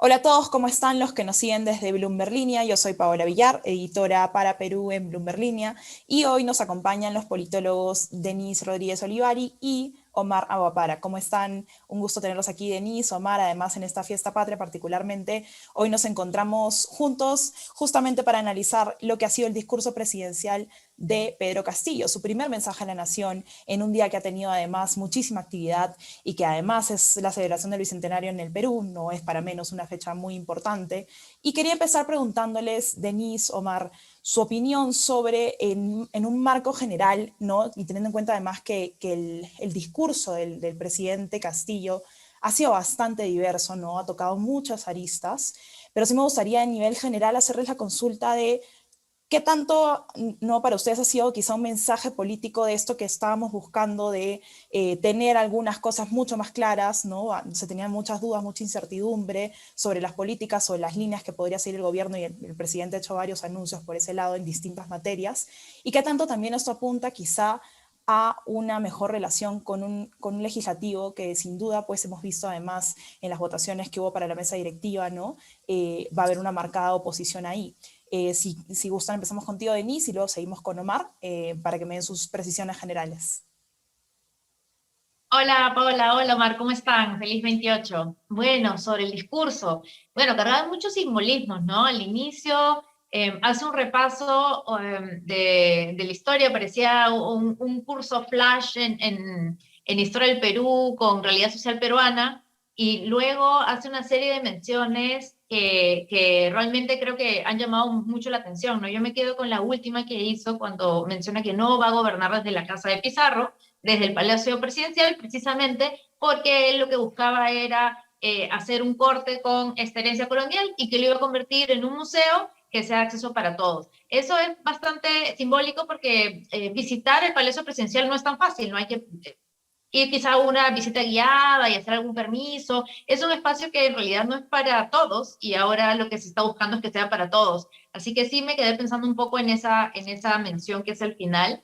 Hola a todos, ¿cómo están los que nos siguen desde Bloomberg Línea? Yo soy Paola Villar, editora para Perú en Bloomberg Línea, y hoy nos acompañan los politólogos Denise Rodríguez Olivari y Omar Aguapara. ¿Cómo están? Un gusto tenerlos aquí, Denise, Omar, además en esta fiesta patria particularmente. Hoy nos encontramos juntos justamente para analizar lo que ha sido el discurso presidencial de Pedro Castillo, su primer mensaje a la nación en un día que ha tenido además muchísima actividad y que además es la celebración del Bicentenario en el Perú, no es para menos una fecha muy importante. Y quería empezar preguntándoles, Denise, Omar, su opinión sobre, en un marco general, ¿no? Y teniendo en cuenta además que el discurso del presidente Castillo ha sido bastante diverso, ¿no? Ha tocado muchas aristas, pero sí me gustaría a nivel general hacerles la consulta de ¿qué tanto, no, para ustedes ha sido quizá un mensaje político de esto que estábamos buscando de tener algunas cosas mucho más claras, ¿no? Se tenían muchas dudas, mucha incertidumbre sobre las políticas o las líneas que podría seguir el gobierno y el presidente ha hecho varios anuncios por ese lado en distintas materias? ¿Y qué tanto también esto apunta quizá a una mejor relación con un legislativo que sin duda pues hemos visto además en las votaciones que hubo para la mesa directiva, ¿no? Va a haber una marcada oposición ahí. Si gustan, empezamos contigo, Denise, y luego seguimos con Omar para que me den sus precisiones generales. Hola Paola, hola Omar, ¿cómo están? Feliz 28. Bueno, sobre el discurso, bueno, cargaba de muchos simbolismos, ¿no? Al inicio hace un repaso de la historia, parecía un curso flash en historia del Perú con realidad social peruana, y luego hace una serie de menciones que realmente creo que han llamado mucho la atención, ¿no? Yo me quedo con la última que hizo cuando menciona que no va a gobernar desde la casa de Pizarro, desde el Palacio Presidencial, precisamente porque él lo que buscaba era hacer un corte con esta herencia colonial y que lo iba a convertir en un museo que sea acceso para todos. Eso es bastante simbólico porque visitar el Palacio Presidencial no es tan fácil, no hay que ir quizá a una visita guiada y hacer algún permiso. Es un espacio que en realidad no es para todos y ahora lo que se está buscando es que sea para todos. Así que sí me quedé pensando un poco en esa mención que es el final.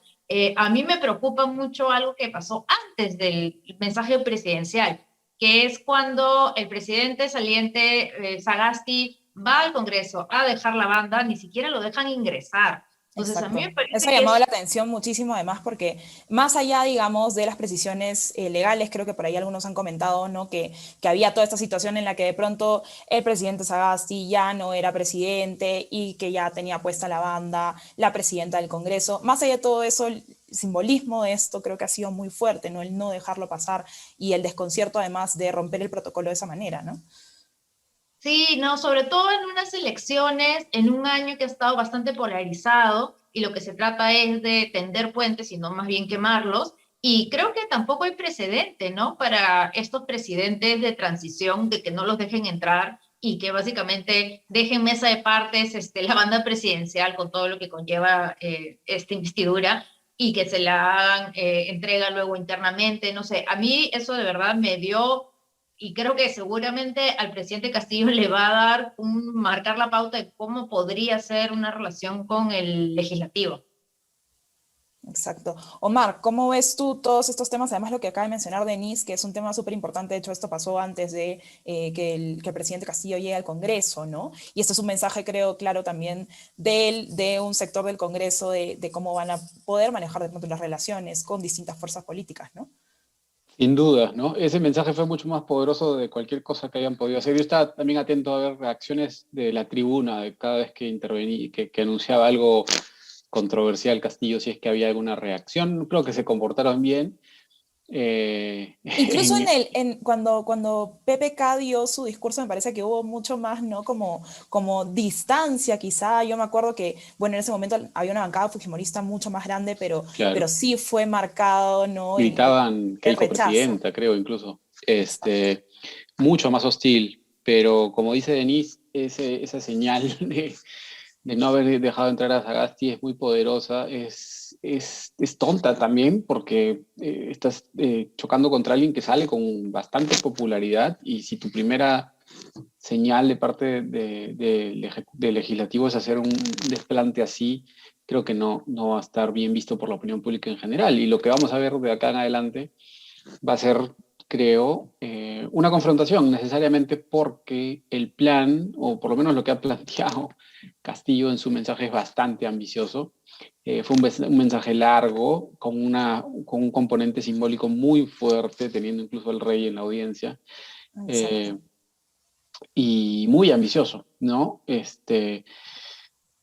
A mí me preocupa mucho algo que pasó antes del mensaje presidencial, que es cuando el presidente saliente Sagasti va al Congreso a dejar la banda, ni siquiera lo dejan ingresar. Entonces a mí me Exacto. Eso ha parece que llamado la es. atención muchísimo, además, porque más allá, digamos, de las precisiones legales, creo que por ahí algunos han comentado, ¿no? Que había toda esta situación en la que de pronto el presidente Sagasti ya no era presidente y que ya tenía puesta la banda, la presidenta del Congreso. Más allá de todo eso, el simbolismo de esto creo que ha sido muy fuerte, ¿no? El no dejarlo pasar y el desconcierto, además, de romper el protocolo de esa manera, ¿no? Sí, no, sobre todo en unas elecciones, en un año que ha estado bastante polarizado y lo que se trata es de tender puentes y no más bien quemarlos. Y creo que tampoco hay precedente, ¿no? Para estos presidentes de transición, de que no los dejen entrar y que básicamente dejen mesa de partes la banda presidencial con todo lo que conlleva esta investidura y que se la hagan entrega luego internamente. No sé, a mí eso de verdad me dio y creo que seguramente al presidente Castillo le va a dar marcar la pauta de cómo podría ser una relación con el legislativo. Exacto. Omar, ¿cómo ves tú todos estos temas? Además, lo que acaba de mencionar Denise, que es un tema súper importante. De hecho, esto pasó antes de que el presidente Castillo llegue al Congreso, ¿no? Y esto es un mensaje, creo, claro también de un sector del Congreso de cómo van a poder manejar de pronto las relaciones con distintas fuerzas políticas, ¿no? Sin duda, ¿no? Ese mensaje fue mucho más poderoso de cualquier cosa que hayan podido hacer. Yo estaba también atento a ver reacciones de la tribuna de cada vez que intervenía, que anunciaba algo controversial Castillo, si es que había alguna reacción. Creo que se comportaron bien. Incluso cuando PPK dio su discurso, me parece que hubo mucho más, ¿no? Como distancia, quizá. Yo me acuerdo que, bueno, en ese momento había una bancada fujimorista mucho más grande, pero claro, sí fue marcado, ¿no? gritaban El Keiko rechazo. presidenta, creo incluso. Exacto. Mucho más hostil. Pero como dice Denise, esa señal de no haber dejado entrar a Sagasti es muy poderosa, es tonta también porque estás chocando contra alguien que sale con bastante popularidad y si tu primera señal de parte del legislativo es hacer un desplante así, creo que no va a estar bien visto por la opinión pública en general. Y lo que vamos a ver de acá en adelante va a ser creo, una confrontación necesariamente porque el plan, o por lo menos lo que ha planteado Castillo en su mensaje es bastante ambicioso. Fue un mensaje largo, con un componente simbólico muy fuerte, teniendo incluso al rey en la audiencia, Exacto. y muy ambicioso, ¿no?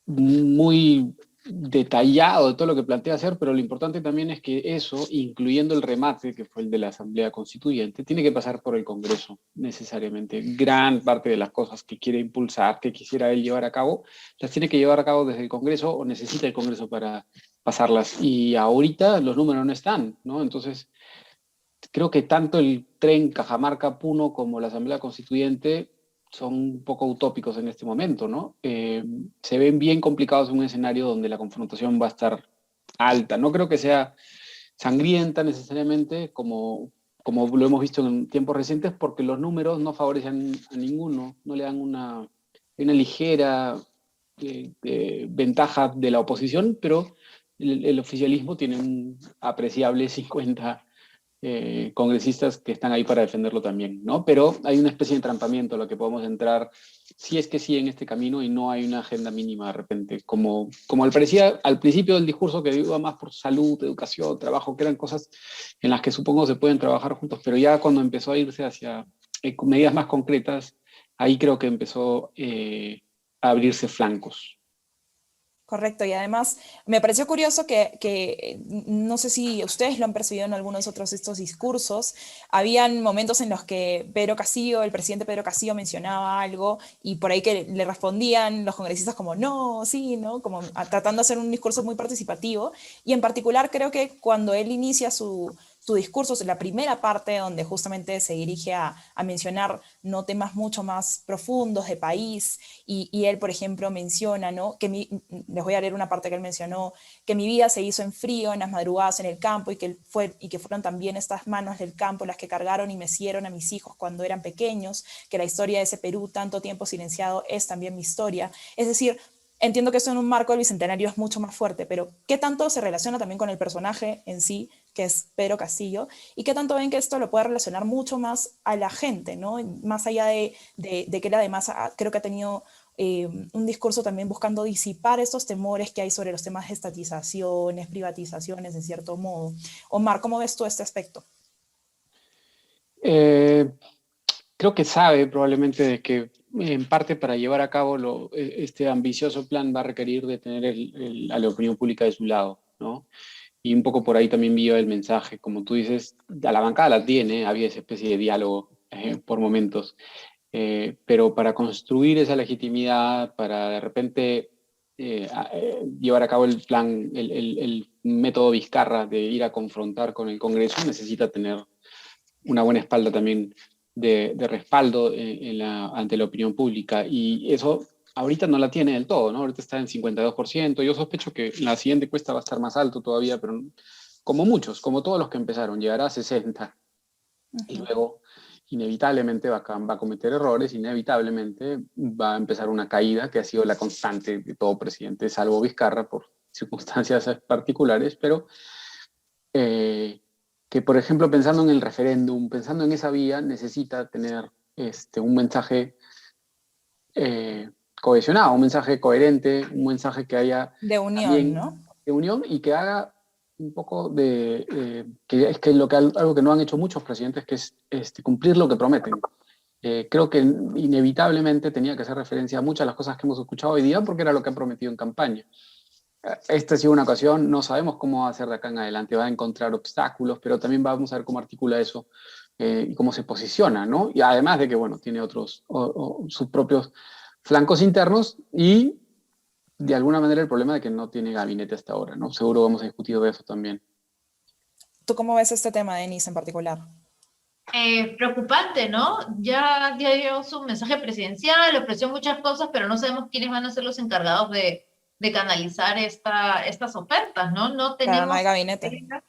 Muy detallado de todo lo que plantea hacer, pero lo importante también es que eso, incluyendo el remate, que fue el de la Asamblea Constituyente, tiene que pasar por el Congreso necesariamente. Gran parte de las cosas que quiere impulsar, que quisiera él llevar a cabo, las tiene que llevar a cabo desde el Congreso o necesita el Congreso para pasarlas. Y ahorita los números no están, ¿no? Entonces, creo que tanto el tren Cajamarca-Puno como la Asamblea Constituyente son un poco utópicos en este momento, ¿no? Se ven bien complicados en un escenario donde la confrontación va a estar alta. No creo que sea sangrienta necesariamente como lo hemos visto en tiempos recientes, porque los números no favorecen a ninguno, no le dan una ligera ventaja de la oposición, pero el oficialismo tiene un apreciable 50 congresistas que están ahí para defenderlo también, ¿no? Pero hay una especie de entrampamiento a lo que podemos entrar, si es que sí, en este camino y no hay una agenda mínima de repente, como parecía al principio del discurso que iba más por salud, educación, trabajo, que eran cosas en las que supongo se pueden trabajar juntos, pero ya cuando empezó a irse hacia medidas más concretas, ahí creo que empezó a abrirse flancos. Correcto, y además me pareció curioso que no sé si ustedes lo han percibido en algunos otros de estos discursos, habían momentos en los que Pedro Castillo, el presidente Pedro Castillo mencionaba algo y por ahí que le respondían los congresistas como no, sí, ¿no? Como tratando de hacer un discurso muy participativo y en particular creo que cuando él inicia su discurso, la primera parte donde justamente se dirige a mencionar no temas mucho más profundos de país y él, por ejemplo, menciona, ¿no? Les voy a leer una parte que él mencionó, que mi vida se hizo en frío, en las madrugadas en el campo y que fueron también estas manos del campo las que cargaron y mecieron a mis hijos cuando eran pequeños, que la historia de ese Perú tanto tiempo silenciado es también mi historia. Es decir, entiendo que eso en un marco del Bicentenario es mucho más fuerte, pero ¿qué tanto se relaciona también con el personaje en sí, que es Pedro Castillo? ¿Y qué tanto ven que esto lo puede relacionar mucho más a la gente, ¿no? Más allá de que él además creo que ha tenido un discurso también buscando disipar estos temores que hay sobre los temas de estatizaciones, privatizaciones, en cierto modo. Omar, ¿cómo ves tú este aspecto? Eh, Creo que sabe probablemente de que en parte para llevar a cabo este ambicioso plan va a requerir de tener a la opinión pública de su lado, ¿no? Y un poco por ahí también vio el mensaje, como tú dices, a la bancada la tiene, había esa especie de diálogo por momentos, pero para construir esa legitimidad, para de repente llevar a cabo el plan, el método Vizcarra de ir a confrontar con el Congreso, necesita tener una buena espalda también de respaldo ante la opinión pública. Y eso ahorita no la tiene del todo, ¿no? Ahorita está en 52%. Yo sospecho que la siguiente encuesta va a estar más alto todavía, pero como muchos, como todos los que empezaron, llegará a 60%. Y luego, inevitablemente, va a cometer errores, inevitablemente va a empezar una caída que ha sido la constante de todo presidente, salvo Vizcarra por circunstancias particulares, pero que, por ejemplo, pensando en el referéndum, pensando en esa vía, necesita tener un mensaje cohesionado, un mensaje coherente, un mensaje que haya De unión, también ¿no? de unión y que haga un poco que es que algo que no han hecho muchos presidentes, que es cumplir lo que prometen. Creo que inevitablemente tenía que hacer referencia a muchas de las cosas que hemos escuchado hoy día porque era lo que han prometido en campaña. Esta ha sido una ocasión, no sabemos cómo va a ser de acá en adelante, va a encontrar obstáculos, pero también vamos a ver cómo articula eso y cómo se posiciona, ¿no? Y además de que, bueno, tiene sus propios flancos internos y de alguna manera el problema de que no tiene gabinete hasta ahora, ¿no? Seguro hemos discutido de eso también. ¿Tú cómo ves este tema, Denise, en particular? Preocupante, ¿no? Ya dio su mensaje presidencial, ofreció muchas cosas, pero no sabemos quiénes van a ser los encargados de canalizar estas ofertas, ¿no? No Claro, no hay tenemos gabinete. idea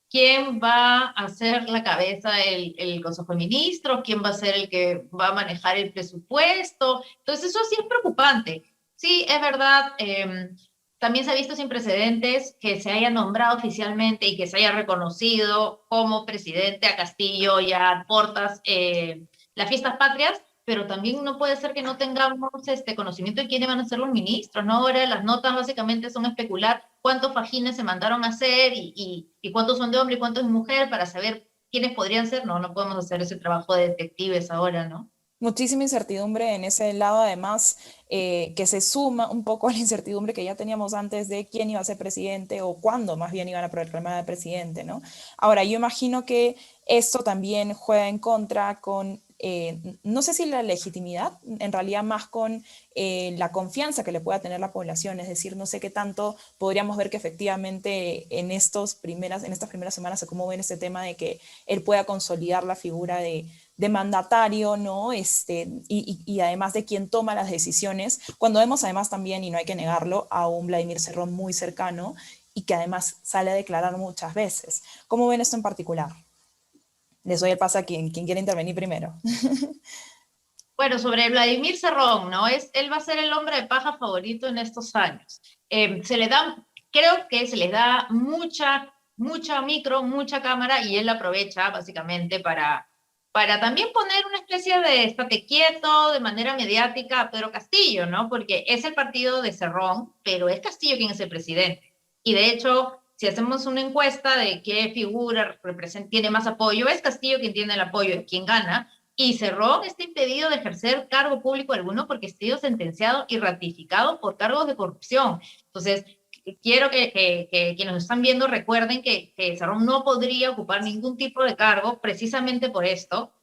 quién va a ser la cabeza del Consejo de Ministros, quién va a ser el que va a manejar el presupuesto. Entonces, eso sí es preocupante. Sí, es verdad, también se ha visto sin precedentes que se haya nombrado oficialmente y que se haya reconocido como presidente a Castillo y a Portas las fiestas patrias, pero también no puede ser que no tengamos conocimiento de quiénes van a ser los ministros, ¿no? Ahora las notas básicamente son especular cuántos fajines se mandaron a hacer y cuántos son de hombre y cuántos de mujer para saber quiénes podrían ser. No, no podemos hacer ese trabajo de detectives ahora, ¿no? Muchísima incertidumbre en ese lado, además, que se suma un poco a la incertidumbre que ya teníamos antes de quién iba a ser presidente o cuándo más bien iban a proclamar al presidente, ¿no? Ahora, yo imagino que esto también juega en contra con, no sé si la legitimidad, en realidad más con la confianza que le pueda tener la población, es decir, no sé qué tanto podríamos ver que efectivamente en estas primeras semanas se cómo ven este tema de que él pueda consolidar la figura de mandatario, ¿no? Y además de quien toma las decisiones, cuando vemos además también, y no hay que negarlo, a un Vladimir Cerrón muy cercano y que además sale a declarar muchas veces. ¿Cómo ven esto en particular? Les doy el paso a quien quiera intervenir primero. Bueno, sobre Vladimir Cerrón, ¿no? Él va a ser el hombre de paja favorito en estos años. Creo que se les da mucha micro, mucha cámara, y él aprovecha básicamente para también poner una especie de estate quieto de manera mediática a Pedro Castillo, ¿no? Porque es el partido de Cerrón, pero es Castillo quien es el presidente. Y de hecho, si hacemos una encuesta de qué figura tiene más apoyo, es Castillo quien tiene el apoyo, de quien gana, y Cerrón está impedido de ejercer cargo público alguno porque ha sido sentenciado y ratificado por cargos de corrupción. Entonces, quiero que quienes nos están viendo recuerden que Cerrón no podría ocupar ningún tipo de cargo precisamente por esto.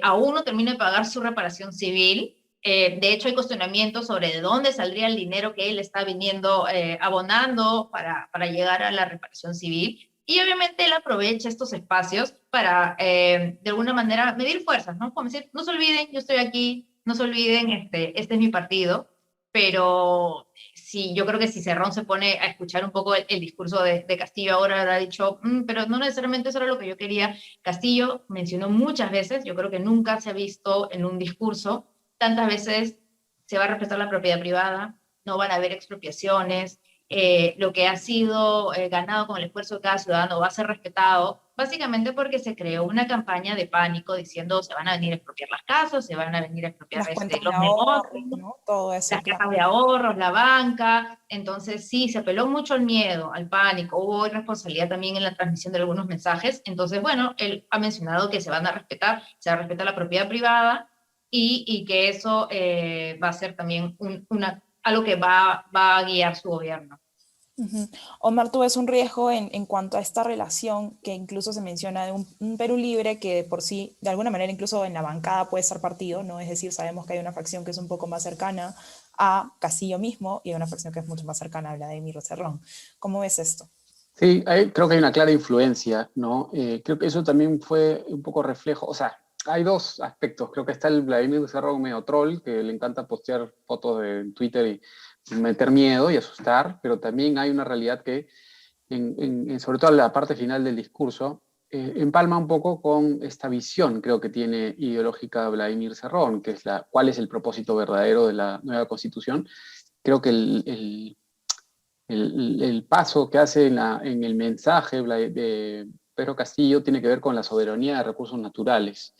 Aún no termina de pagar su reparación civil. De hecho, hay cuestionamientos sobre de dónde saldría el dinero que él está viniendo abonando para llegar a la reparación civil. Y obviamente él aprovecha estos espacios para, de alguna manera, medir fuerzas, ¿no? Como decir, no se olviden, yo estoy aquí, no se olviden, este es mi partido, pero sí, yo creo que si Cerrón se pone a escuchar un poco el discurso de Castillo ahora, habrá dicho, pero no necesariamente eso era lo que yo quería. Castillo mencionó muchas veces, yo creo que nunca se ha visto en un discurso, tantas veces se va a respetar la propiedad privada, no van a haber expropiaciones, lo que ha sido ganado con el esfuerzo de cada ciudadano va a ser respetado, básicamente porque se creó una campaña de pánico diciendo se van a venir a expropiar las casas, se van a venir a expropiar Las cuentas de los ahorro, negocios, ¿no? Todo eso, las claro. cajas de ahorros, la banca. Entonces sí, se apeló mucho al miedo, al pánico, hubo irresponsabilidad también en la transmisión de algunos mensajes. Entonces, bueno, él ha mencionado que se van a respetar, se va a respetar la propiedad privada y que eso va a ser también algo que va a guiar su gobierno. Omar, tú ves un riesgo en cuanto a esta relación que incluso se menciona de un Perú Libre que de por sí, de alguna manera, incluso en la bancada puede ser partido, ¿no? Es decir, sabemos que hay una facción que es un poco más cercana a Castillo mismo y hay una facción que es mucho más cercana a Vladimir Cerrón. ¿Cómo ves esto? Sí, creo que hay una clara influencia, ¿no? Creo que eso también fue un poco reflejo, o sea, hay dos aspectos. Creo que está el Vladimir Cerrón medio troll, que le encanta postear fotos de Twitter y meter miedo y asustar, pero también hay una realidad que, sobre todo en la parte final del discurso, empalma un poco con esta visión, creo que tiene ideológica Vladimir Cerrón, que es cuál es el propósito verdadero de la nueva constitución. Creo que el paso que hace en el mensaje de Pedro Castillo tiene que ver con la soberanía de recursos naturales,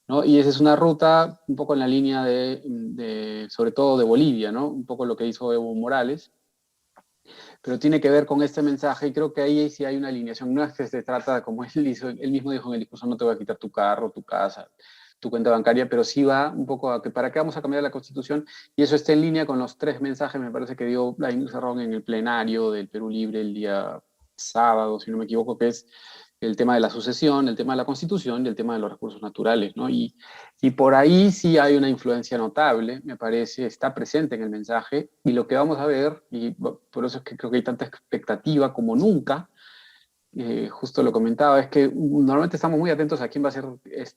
¿no? Y esa es una ruta un poco en la línea sobre todo de Bolivia, ¿no? Un poco lo que hizo Evo Morales, pero tiene que ver con este mensaje y creo que ahí sí hay una alineación. No es que se trata, como él mismo dijo en el discurso, no te voy a quitar tu carro, tu casa, tu cuenta bancaria, pero sí va un poco a que para qué vamos a cambiar la Constitución, y eso está en línea con los 3 mensajes, me parece que dio Vladimir Cerrón en el plenario del Perú Libre el día sábado, si no me equivoco, que es el tema de la sucesión, el tema de la Constitución y el tema de los recursos naturales, ¿no? Y por ahí sí hay una influencia notable, me parece, está presente en el mensaje, y lo que vamos a ver, y por eso es que creo que hay tanta expectativa como nunca, justo lo comentaba, es que normalmente estamos muy atentos a quién va a ser,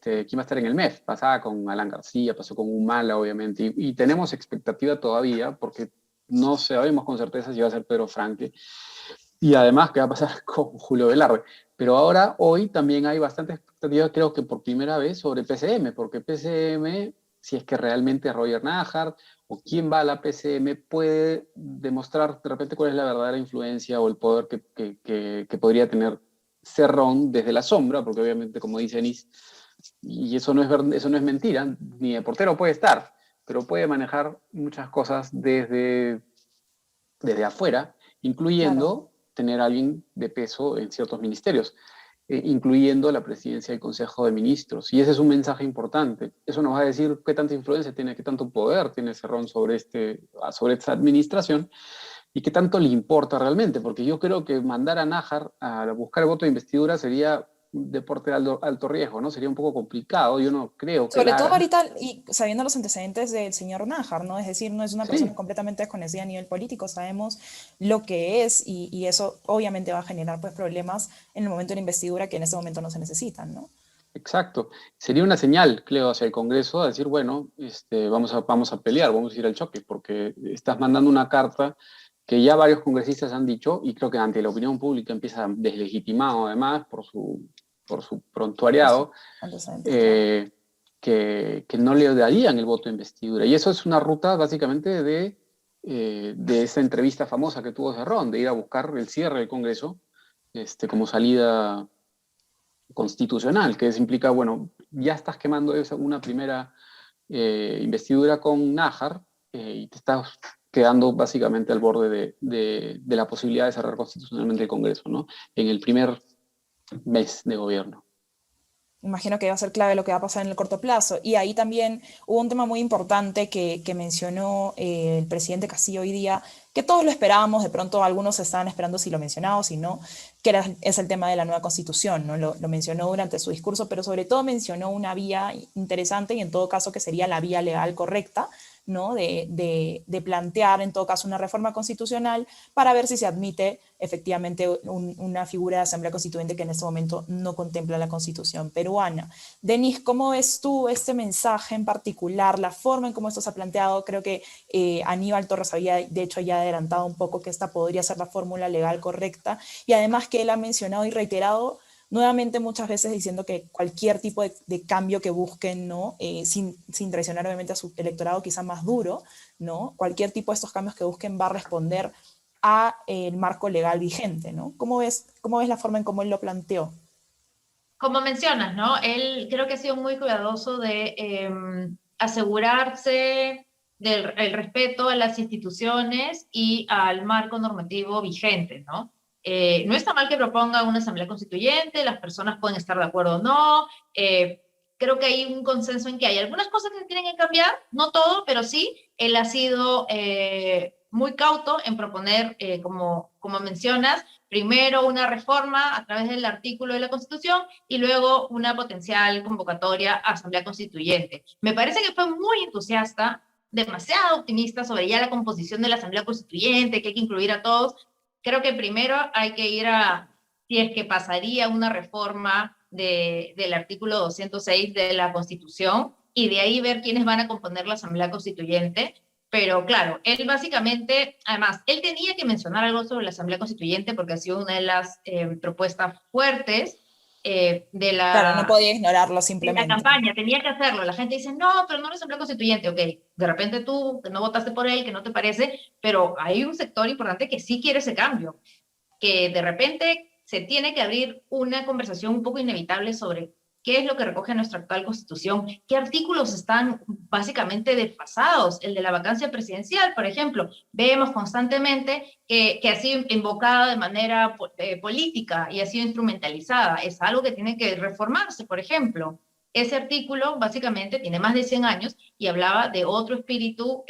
quién va a estar en el MEF. Pasaba con Alan García, pasó con Humala, obviamente, y tenemos expectativa todavía, porque no sabemos con certeza si va a ser Pedro Franque, y además qué va a pasar con Julio Velarde. Pero ahora, hoy, también hay bastante expectativa, creo que por primera vez, sobre PCM, porque PCM si es que realmente Roger Nájar o quién va a la PCM puede demostrar de repente cuál es la verdadera influencia o el poder que podría tener Cerrón desde la sombra, porque obviamente, como dice Denise, y eso no es mentira, ni de portero puede estar, pero puede manejar muchas cosas desde afuera, Claro. incluyendo tener a alguien de peso en ciertos ministerios, incluyendo la presidencia del Consejo de Ministros. Y ese es un mensaje importante. Eso nos va a decir qué tanta influencia tiene, qué tanto poder tiene Cerrón sobre esta administración y qué tanto le importa realmente, porque yo creo que mandar a Nájar a buscar el voto de investidura sería un deporte de alto riesgo, ¿no? Sería un poco complicado, yo no creo que Sobre la todo haga. ahorita, y sabiendo los antecedentes del señor Nájar, ¿no? Es decir, no es una persona Sí, completamente desconocida a nivel político, sabemos lo que es y eso obviamente va a generar pues problemas en el momento de la investidura que en este momento no se necesitan, ¿no? exacto. Sería una señal, creo, hacia el Congreso a decir, bueno, vamos a pelear, vamos a ir al choque, porque estás mandando una carta que ya varios congresistas han dicho, y creo que ante la opinión pública empieza deslegitimado además por su Por sus prontuariado, antecedentes, claro. eh, que no le darían el voto de investidura. Y eso es una ruta básicamente de esa entrevista famosa que tuvo Cerrón, de ir a buscar el cierre del Congreso como salida constitucional, que eso implica, bueno, ya estás quemando una primera investidura con Nájar y te estás quedando básicamente al borde de la posibilidad de cerrar constitucionalmente el Congreso, ¿no? En el primer mes de gobierno. Imagino que va a ser clave lo que va a pasar en el corto plazo. Y ahí también hubo un tema muy importante que mencionó el presidente Castillo hoy día, que todos lo esperábamos, de pronto algunos estaban esperando si lo mencionaba o si no, es el tema de la nueva constitución, ¿no? Lo mencionó durante su discurso, pero sobre todo mencionó una vía interesante y en todo caso que sería la vía legal correcta, ¿no? De plantear en todo caso una reforma constitucional para ver si se admite efectivamente una figura de asamblea constituyente que en este momento no contempla la constitución peruana. Denis, ¿cómo ves tú este mensaje en particular, la forma en cómo esto se ha planteado? Creo que Aníbal Torres había de hecho ya adelantado un poco que esta podría ser la fórmula legal correcta y además que él ha mencionado y reiterado nuevamente muchas veces diciendo que cualquier tipo de cambio que busquen, ¿no? Sin traicionar obviamente a su electorado quizá más duro, ¿no? Cualquier tipo de estos cambios que busquen va a responder a el marco legal vigente, ¿no? Cómo ves la forma en cómo él lo planteó? Como mencionas, ¿no? Él creo que ha sido muy cuidadoso de asegurarse del el respeto a las instituciones y al marco normativo vigente, ¿no? No está mal que proponga una asamblea constituyente, las personas pueden estar de acuerdo o no. Creo que hay un consenso en que hay algunas cosas que se tienen que cambiar, no todo, pero sí, él ha sido muy cauto en proponer, como mencionas, primero una reforma a través del artículo de la Constitución y luego una potencial convocatoria a Asamblea Constituyente. Me parece que fue muy entusiasta, demasiado optimista sobre ya la composición de la Asamblea Constituyente, que hay que incluir a todos. Creo que primero hay que ir si es que pasaría una reforma del artículo 206 de la Constitución y de ahí ver quiénes van a componer la Asamblea Constituyente. Pero claro, él básicamente, además, él tenía que mencionar algo sobre la Asamblea Constituyente porque ha sido una de las propuestas fuertes de Claro, no podía ignorarlo la simplemente. campaña, tenía que hacerlo. La gente dice, no, pero no la Asamblea Constituyente, ok, de repente tú que no votaste por él, que no te parece, pero hay un sector importante que sí quiere ese cambio, que de repente se tiene que abrir una conversación un poco inevitable sobre qué es lo que recoge nuestra actual constitución, qué artículos están básicamente desfasados, el de la vacancia presidencial, por ejemplo, vemos constantemente que ha sido invocada de manera política y ha sido instrumentalizada, es algo que tiene que reformarse, por ejemplo. Ese artículo básicamente tiene más de 100 años y hablaba de otro espíritu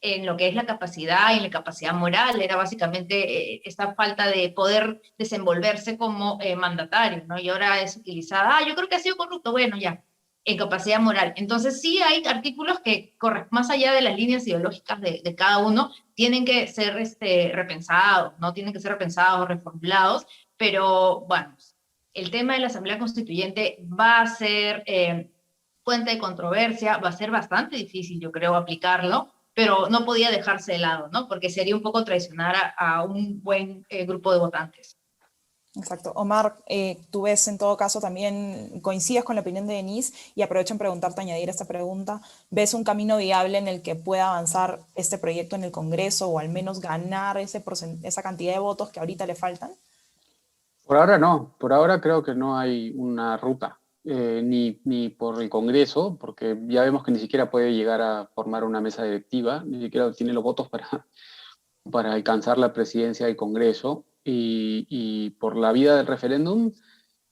en lo que es la capacidad y la capacidad moral, era básicamente esta falta de poder desenvolverse como mandatario, ¿no? Y ahora es utilizada, yo creo que ha sido corrupto, bueno, ya, en capacidad moral. Entonces sí hay artículos que, más allá de las líneas ideológicas de cada uno, tienen que ser repensados, ¿no? Tienen que ser repensados o reformulados, pero bueno, el tema de la Asamblea Constituyente va a ser fuente de controversia, va a ser bastante difícil, yo creo, aplicarlo, pero no podía dejarse de lado, ¿no? Porque sería un poco traicionar a un buen grupo de votantes. Exacto. Omar, tú ves en todo caso también, coincides con la opinión de Denise y aprovecho en preguntarte, añadir esta pregunta, ¿ves un camino viable en el que pueda avanzar este proyecto en el Congreso o al menos ganar esa cantidad de votos que ahorita le faltan? Por ahora no, por ahora creo que no hay una ruta, ni por el Congreso, porque ya vemos que ni siquiera puede llegar a formar una mesa directiva, ni siquiera tiene los votos para alcanzar la presidencia del Congreso, y por la vía del referéndum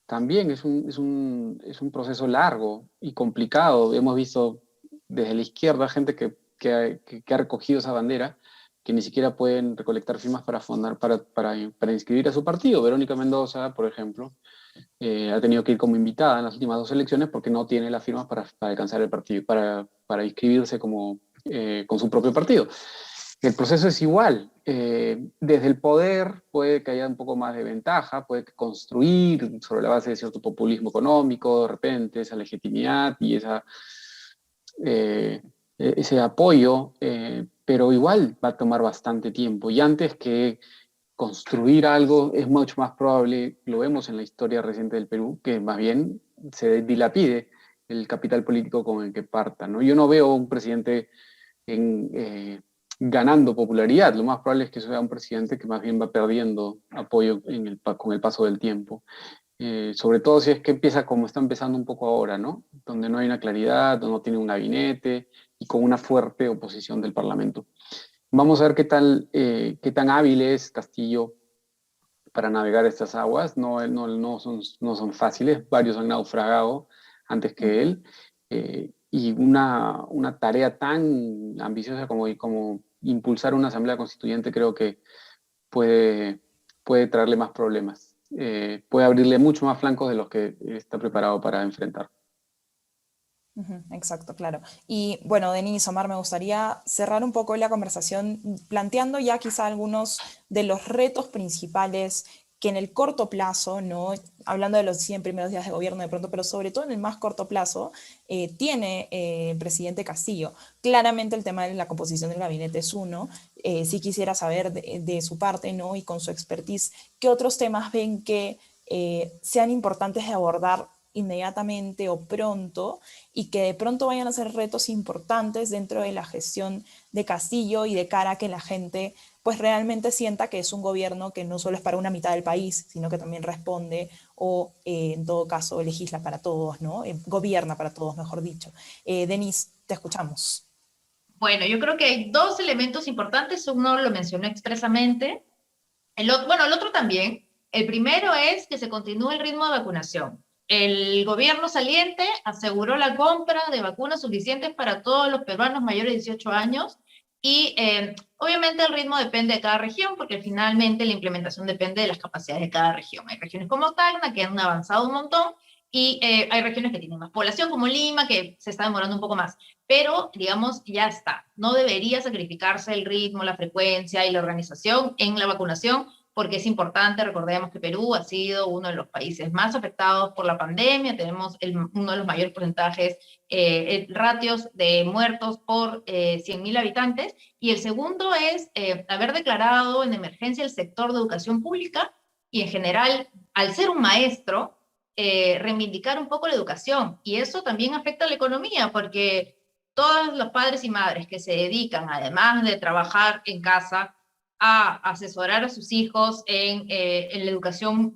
también es un proceso largo y complicado. Hemos visto desde la izquierda gente que ha recogido esa bandera, que ni siquiera pueden recolectar firmas para inscribir a su partido. Verónica Mendoza, por ejemplo, ha tenido que ir como invitada en las últimas 2 elecciones porque no tiene las firmas para alcanzar el partido, para inscribirse con su propio partido. El proceso es igual. Desde el poder puede que haya un poco más de ventaja, puede que construir sobre la base de cierto populismo económico, de repente, esa legitimidad y ese apoyo, pero igual va a tomar bastante tiempo. Y antes que construir algo, es mucho más probable, lo vemos en la historia reciente del Perú, que más bien se dilapide el capital político con el que parta, ¿no? Yo no veo un presidente ganando popularidad. Lo más probable es que sea un presidente que más bien va perdiendo apoyo con el paso del tiempo. Sobre todo si es que empieza como está empezando un poco ahora, ¿no? Donde no hay una claridad, donde no tiene un gabinete y con una fuerte oposición del Parlamento. Vamos a ver qué tan hábil es Castillo para navegar estas aguas. No son fáciles, varios han naufragado antes que él. Y una tarea tan ambiciosa como impulsar una asamblea constituyente creo que puede traerle más problemas. Puede abrirle mucho más flancos de los que está preparado para enfrentar. Exacto, claro. Y bueno, Denise, Omar, me gustaría cerrar un poco la conversación planteando ya quizá algunos de los retos principales que en el corto plazo, ¿no? Hablando de los 100 primeros días de gobierno de pronto, pero sobre todo en el más corto plazo, tiene el presidente Castillo. Claramente el tema de la composición del gabinete es uno. Sí quisiera saber de su parte, ¿no? Y con su expertise, ¿qué otros temas ven que sean importantes de abordar inmediatamente o pronto y que de pronto vayan a ser retos importantes dentro de la gestión de Castillo y de cara a que la gente pues realmente sienta que es un gobierno que no solo es para una mitad del país, sino que también responde o en todo caso legisla para todos, ¿no? Gobierna para todos, mejor dicho. Denise, te escuchamos. Bueno, yo creo que hay dos elementos importantes. Uno lo mencionó expresamente. El otro también. El primero es que se continúe el ritmo de vacunación. El gobierno saliente aseguró la compra de vacunas suficientes para todos los peruanos mayores de 18 años y obviamente el ritmo depende de cada región porque finalmente la implementación depende de las capacidades de cada región. Hay regiones como Tacna que han avanzado un montón y hay regiones que tienen más población como Lima que se está demorando un poco más, pero digamos ya está. No debería sacrificarse el ritmo, la frecuencia y la organización en la vacunación porque es importante. Recordemos que Perú ha sido uno de los países más afectados por la pandemia, tenemos uno de los mayores porcentajes, ratios de muertos por 100.000 habitantes, y el segundo es haber declarado en emergencia el sector de educación pública y en general, al ser un maestro, reivindicar un poco la educación, y eso también afecta a la economía, porque todos los padres y madres que se dedican, además de trabajar en casa, a asesorar a sus hijos en la educación,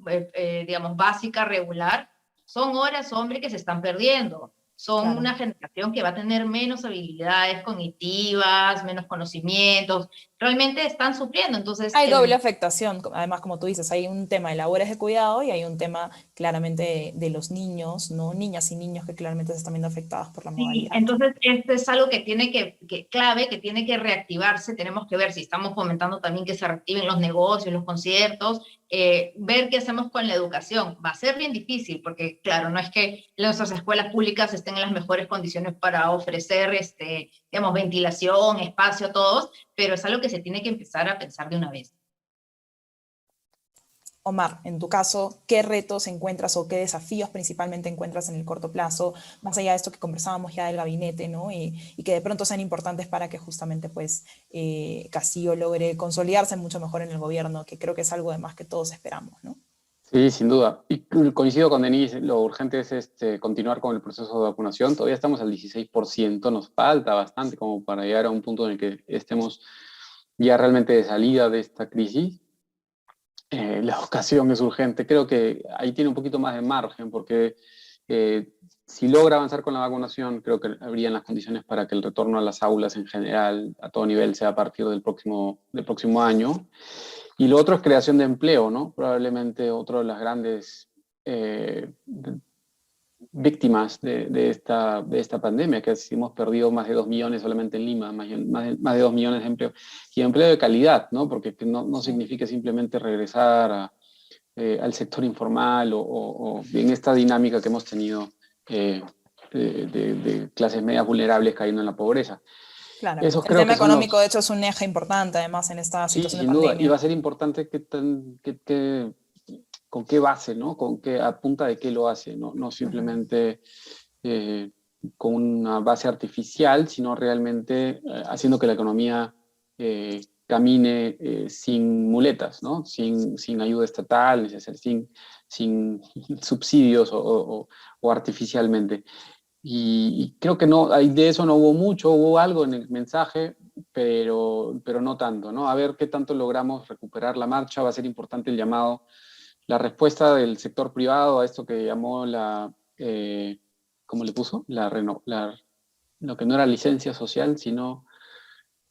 digamos, básica, regular, son horas, hombre, que se están perdiendo. Son Claro. una generación que va a tener menos habilidades cognitivas, menos conocimientos, realmente están sufriendo. Entonces, Hay doble afectación, además, como tú dices, hay un tema de labores de cuidado y hay un tema claramente de los niños, ¿no? Niñas y niños que claramente se están viendo afectados por la sí, modalidad. entonces esto es algo que tiene clave, que tiene que reactivarse. Tenemos que ver si estamos fomentando también que se reactiven los negocios, los conciertos, ver qué hacemos con la educación. Va a ser bien difícil porque, claro, no es que nuestras escuelas públicas estén en las mejores condiciones para ofrecer, digamos, ventilación, espacio a todos, pero es algo que se tiene que empezar a pensar de una vez. Omar, en tu caso, ¿qué retos encuentras o qué desafíos principalmente encuentras en el corto plazo, más allá de esto que conversábamos ya del gabinete, ¿no? Y que de pronto sean importantes para que justamente pues Castillo logre consolidarse mucho mejor en el gobierno, que creo que es algo de más que todos esperamos, ¿no? Sí, sin duda. Y coincido con Denise, lo urgente es continuar con el proceso de vacunación. Todavía estamos al 16%, nos falta bastante como para llegar a un punto en el que estemos ya realmente de salida de esta crisis. La ocasión es urgente. Creo que ahí tiene un poquito más de margen porque eh, si logra avanzar con la vacunación, creo que habrían las condiciones para que el retorno a las aulas en general, a todo nivel, sea a partir del próximo año. Y lo otro es creación de empleo, ¿no? Probablemente otro de las grandes eh, víctimas de esta pandemia, que hemos perdido más de 2 millones solamente en Lima, más de 2 millones de empleo. Y empleo de calidad, ¿no? Porque no Sí. significa simplemente regresar al sector informal o en esta dinámica que hemos tenido de clases medias vulnerables cayendo en la pobreza. Claro. Esos El creo tema que son económico, de los... hecho, es un eje importante, además, en esta Sí, situación de sin duda. Y va pandemia. a ser importante con qué base, ¿no? Con qué, a punta de qué lo hace, ¿no? No Ujú. simplemente eh, con una base artificial, sino realmente haciendo que la economía camine sin muletas, ¿no? Sin ayuda estatal, es decir, sin subsidios o artificialmente. Y creo que no, de eso no hubo mucho, hubo algo en el mensaje, pero no tanto, ¿no? A ver qué tanto logramos recuperar la marcha, va a ser importante el llamado, la respuesta del sector privado a esto que llamó ¿cómo le puso? Lo que no era licencia social, sino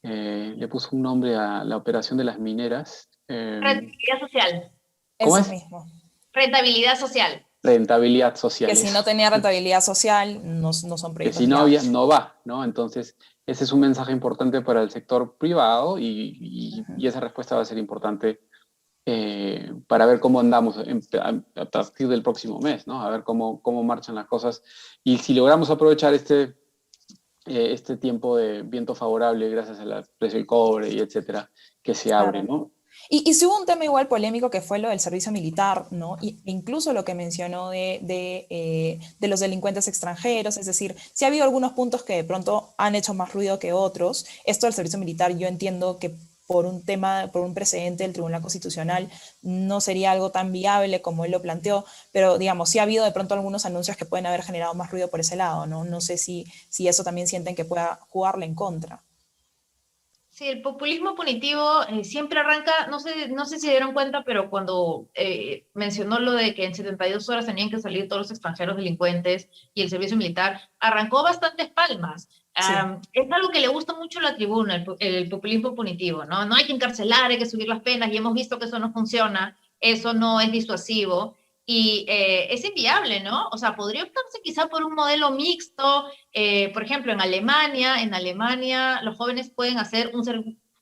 le puso un nombre a la operación de las mineras. Rentabilidad social. ¿Cómo Eso es? mismo. Rentabilidad social. Rentabilidad Que social, si no eso. tenía rentabilidad social, no son Que proyectos si no había, viables. no va, ¿no? Entonces, ese es un mensaje importante para el sector privado y Ujú. esa respuesta va a ser importante para ver cómo andamos a partir del próximo mes, ¿no? A ver cómo marchan las cosas. Y si logramos aprovechar este tiempo de viento favorable gracias al precio del cobre y etcétera, que se abre, Claro. ¿no? Y sí hubo un tema igual polémico que fue lo del servicio militar, ¿no? Y incluso lo que mencionó de los delincuentes extranjeros, es decir, sí ha habido algunos puntos que de pronto han hecho más ruido que otros. Esto del servicio militar yo entiendo que por un tema, por un precedente del Tribunal Constitucional no sería algo tan viable como él lo planteó, pero digamos, sí ha habido de pronto algunos anuncios que pueden haber generado más ruido por ese lado, ¿no? No sé si eso también sienten que pueda jugarle en contra. Sí, el populismo punitivo siempre arranca, no sé si se dieron cuenta, pero cuando mencionó lo de que en 72 horas tenían que salir todos los extranjeros delincuentes y el servicio militar, arrancó bastantes palmas. Sí. Es algo que le gusta mucho a la tribuna, el populismo punitivo, ¿no? No hay que encarcelar, hay que subir las penas y hemos visto que eso no funciona, eso no es disuasivo y es inviable, ¿no? O sea, podría optarse quizá por un modelo mixto. Por ejemplo, en Alemania los jóvenes pueden hacer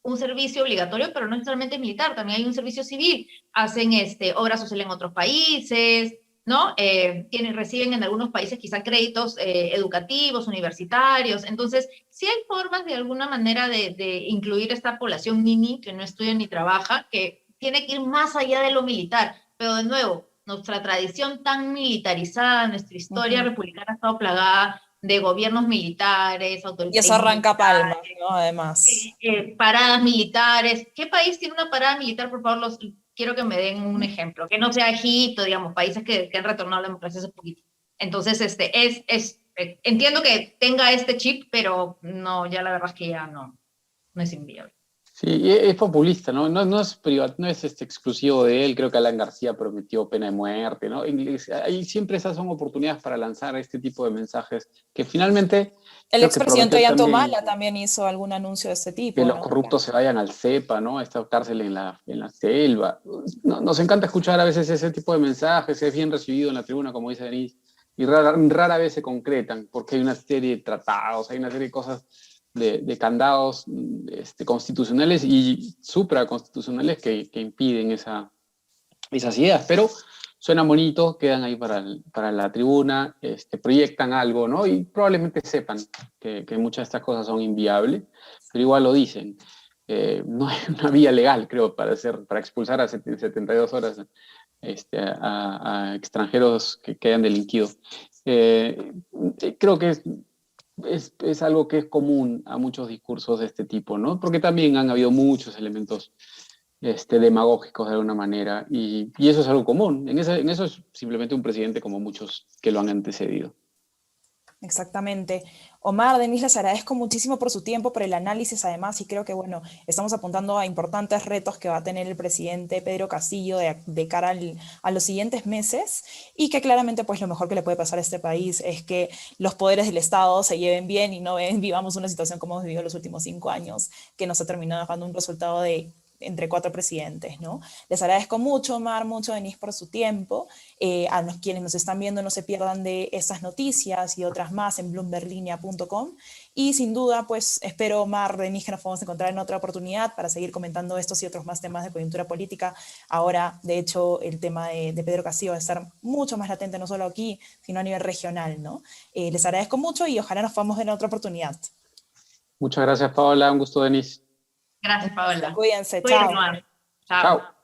un servicio obligatorio, pero no necesariamente militar, también hay un servicio civil, hacen obra social en otros países, ¿no? Reciben en algunos países quizá créditos educativos, universitarios, entonces sí hay formas de alguna manera de incluir esta población mini que no estudia ni trabaja, que tiene que ir más allá de lo militar, pero de nuevo, nuestra tradición tan militarizada, nuestra historia Ujú. republicana ha estado plagada de gobiernos militares, Y eso autoritarismo arranca militar, palmas, ¿no? Además. paradas militares. ¿Qué país tiene una parada militar? Por favor, quiero que me den un ejemplo, que no sea Egipto, digamos, países que han retornado a la democracia hace poquito. Entonces, entiendo que tenga este chip, pero no, ya la verdad es que ya no es inviable. Sí, es populista, ¿no? No es exclusivo de él. Creo que Alan García prometió pena de muerte, ¿no? Ahí siempre esas son oportunidades para lanzar este tipo de mensajes que finalmente El creo que expresidente prometer también Ollanta también hizo algún anuncio de este que tipo, los ¿no? corruptos se vayan al CEPA, ¿no? A esta cárcel en la selva. Nos encanta escuchar a veces ese tipo de mensajes, es bien recibido en la tribuna, como dice Denise, y rara vez se concretan, porque hay una serie de tratados, hay una serie de cosas de candados constitucionales y supraconstitucionales que impiden esas ideas, pero suenan bonitos, quedan ahí para la tribuna, proyectan algo, ¿no? Y probablemente sepan que muchas de estas cosas son inviables, pero igual lo dicen. No hay una vía legal, creo, para expulsar a 72 horas a extranjeros que hayan delinquido. Eh, Creo que es algo que es común a muchos discursos de este tipo, ¿no? Porque también han habido muchos elementos demagógicos de alguna manera, y eso es algo común. En eso es simplemente un presidente como muchos que lo han antecedido. Exactamente. Omar, Denise, les agradezco muchísimo por su tiempo, por el análisis además, y creo que, bueno, estamos apuntando a importantes retos que va a tener el presidente Pedro Castillo de cara a los siguientes meses, y que claramente, pues, lo mejor que le puede pasar a este país es que los poderes del Estado se lleven bien y no vivamos una situación como hemos vivido los últimos 5 años, que nos ha terminado dejando un resultado de entre 4 presidentes, ¿no? Les agradezco mucho, Omar, mucho, Denise, por su tiempo. A los quienes nos están viendo, no se pierdan de estas noticias y otras más en bloomberlinia.com. Y sin duda, pues espero, Omar, Denise, que nos podamos encontrar en otra oportunidad para seguir comentando estos y otros más temas de coyuntura política. Ahora, de hecho, el tema de Pedro Castillo va a estar mucho más latente, no solo aquí, sino a nivel regional, ¿no? Les agradezco mucho y ojalá nos podamos ver en otra oportunidad. Muchas gracias, Paola. Un gusto, Denise. Gracias, Paola. Cuídense, Cuídense, chao. Omar. Chao. Chao.